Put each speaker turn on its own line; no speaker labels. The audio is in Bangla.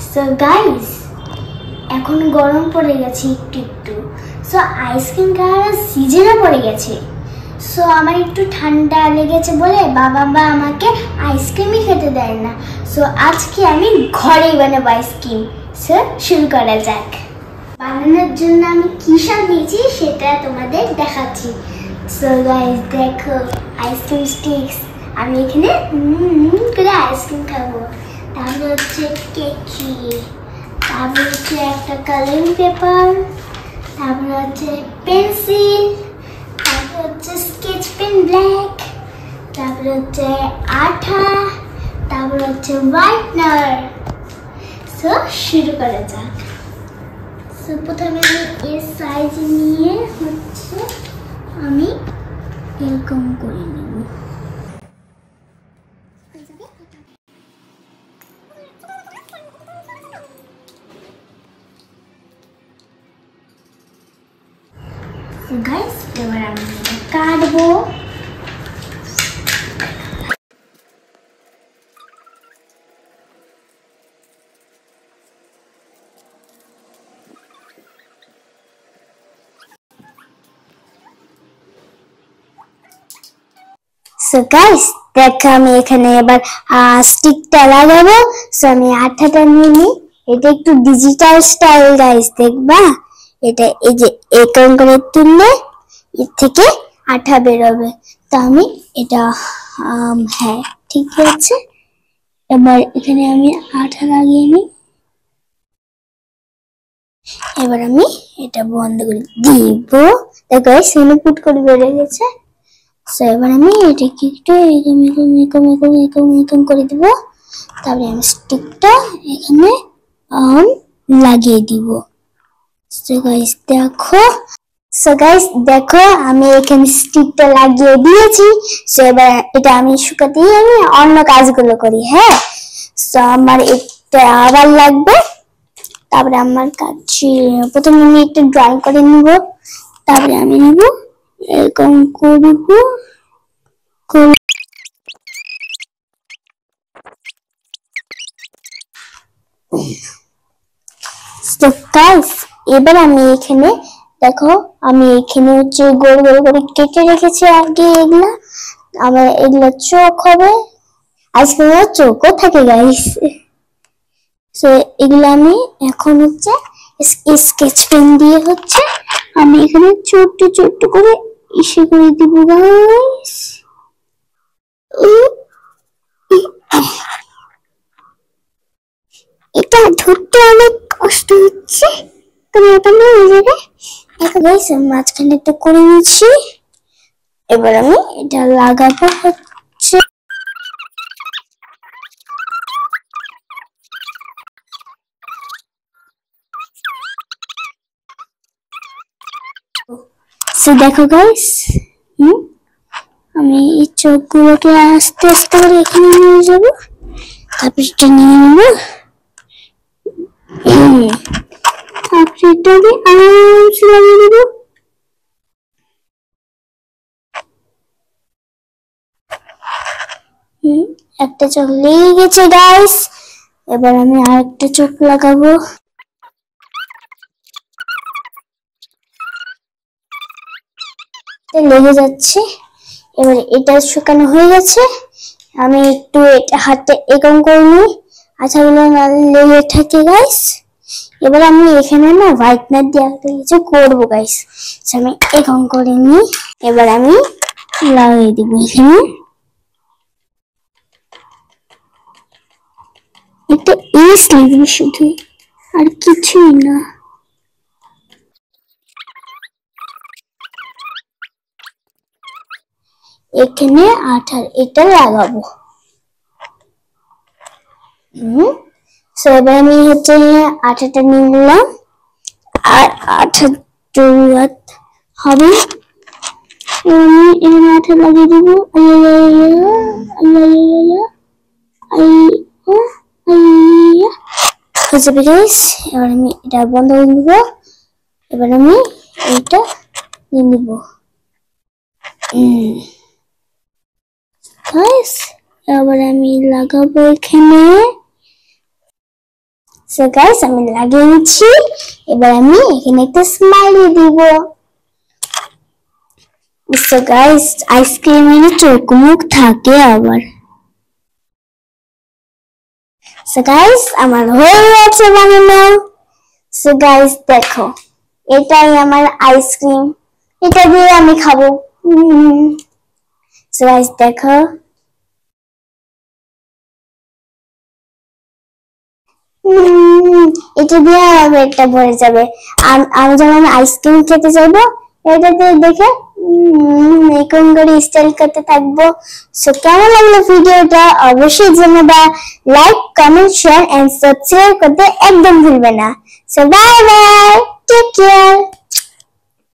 সো গাইস, এখন গরম পড়ে গেছে একটু একটু। সো আইসক্রিম খাওয়ার সিজনও পড়ে গেছে। সো আমার একটু ঠান্ডা লেগেছে বলে বাবা আমাকে আইসক্রিমই খেতে দেয় না। সো আজকে আমি ঘরেই বানাবো আইসক্রিম। সো শুরু করা যাক। বানানোর জন্য আমি কি সব নিয়েছি সেটা তোমাদের দেখাচ্ছি। সো গাইস দেখো, আইসক্রিম স্টিক্স। আমি এখানে করে আইসক্রিম খাবো। তারপর হচ্ছে কেকি, তারপর হচ্ছে একটা কালারিং পেপার, তারপর হচ্ছে পেন্সিল, তারপর হচ্ছে স্কেচ পেন ব্ল্যাক, তারপর হচ্ছে আঠা, তারপর হচ্ছে হোয়াইটনার। সো শুরু করা যাক। সো প্রথমে আমি এর সাইজ নিয়ে হচ্ছে আমি এরকম করে নেব। গাইস এবার আমি কাটবো। সো গাইস দেখো, আমি এখানে এবার স্টিকটা লাগাবো। সো আমি আঠাটা নিয়ে নিই। এটা একটু ডিজিটাল স্টাইল গাইস, দেখবা এটা এই যে এরকম করে তুললে এর থেকে আঠা বেরোবে। তো আমি এটা হ্যাঁ ঠিক আছে। এবার এখানে আমি আঠা লাগিয়ে নিই। এবার আমি এটা বন্ধ করে দিব। দেখো সেমি ফুট করে বেরিয়ে গেছে। সো এবার আমি এটাকে একটু এরকম করে দিব। তারপরে আমি স্টিকটা এখানে লাগিয়ে দিব। সো গাইস দেখো আমি এখানে স্টিকটা লাগিয়ে দিয়েছি। সো এবার এটা আমি শুকাতে আমি অন্য কাজগুলো করি। হ্যাঁ, সো আমার এটা আবার লাগবে। তারপরে আমার কাছে প্রথমে আমি একটা ড্রয়িং করে নিব। তারপরে আমি নিব এরকম করব। এবার আমি এখানে দেখো, আমি এখানে হচ্ছে গোল গোল করে কেটে রেখেছি আগে। এগুলা আমার এগুলা চোখ হবে। আইসক্রিমের চোখও থাকে গাইস। সো এগুলো আমি এখন হচ্ছে স্কেচ পেন দিয়ে হচ্ছে আমি এখানে ছোট্ট ছোট্ট করে ইসে করে দিব গাইস। এটা ধরতে অনেক কষ্ট হচ্ছে, তুমি এটা নিয়ে যাবে। এখন গাইস আমি মাঝখানে একটা করে নিচ্ছি। এবার আমি এটা লাগাবো হচ্ছে। সো দেখো গাইস, আমি এই চোখগুলোকে আস্তে আস্তে করে এখানে নিয়ে যাব। তারপর এটা নিয়ে নেব। তারপর এটা আমি আরামসে লাগিয়ে দেব। একটা চোখ লেগে গেছে গাইস। এবার আমি আরেকটা চোখ লাগাবো। লেগে যাচ্ছে। এবার এটা শুকানো হয়ে গেছে। আমি একটু হাতে এরকম করে নিই, আঠাগুলো না লেগে থাকে গাইস। এবার আমি এখানে না হোয়াইটনার দিয়ে একটা কিছু করবো গাইস। আমি এরকম করে নিই। এবার আমি লাগিয়ে দিব এখানে। একটা এস লিখবো শুধু, আর কিছুই না। এখানে আঠার এটা লাগাবো। সো এবার আমি হচ্ছে আঠাটা নিয়ে নিলাম। আর আঠা জরুরত হবে। আমি এখানে আঠা লাগিয়ে দিব। এবার আমি এটা বন্ধ করে দিব। এবার আমি এইটা নিয়ে নিব। এবার আমি লাগাবো এখানে। সো গাইস আমি লাগিয়ে নিচ্ছি। এবার আমি এখানে একটা স্মাইলি দিব। সো গাইস আইসক্রিমের চোখ মুখ থাকে আবার। সো গাইস আমার হয়ে গেছে বানানো। সো গাইস দেখো, এটাই আমার আইসক্রিম, এটা দিয়ে আমি খাবো। সো গাইস দেখো, এটা দিয়ে আমার পেটটা ভরে যাবে। আমি যখন আইসক্রিম খেতে চাইবো এটাতে দেখে এরকম করে স্টাইল করতে থাকবো। সো কেমন লাগলো ভিডিওটা অবশ্যই জানাবা। Like, comment, share and subscribe করতে একদম ভুলবে না। So bye bye, take care.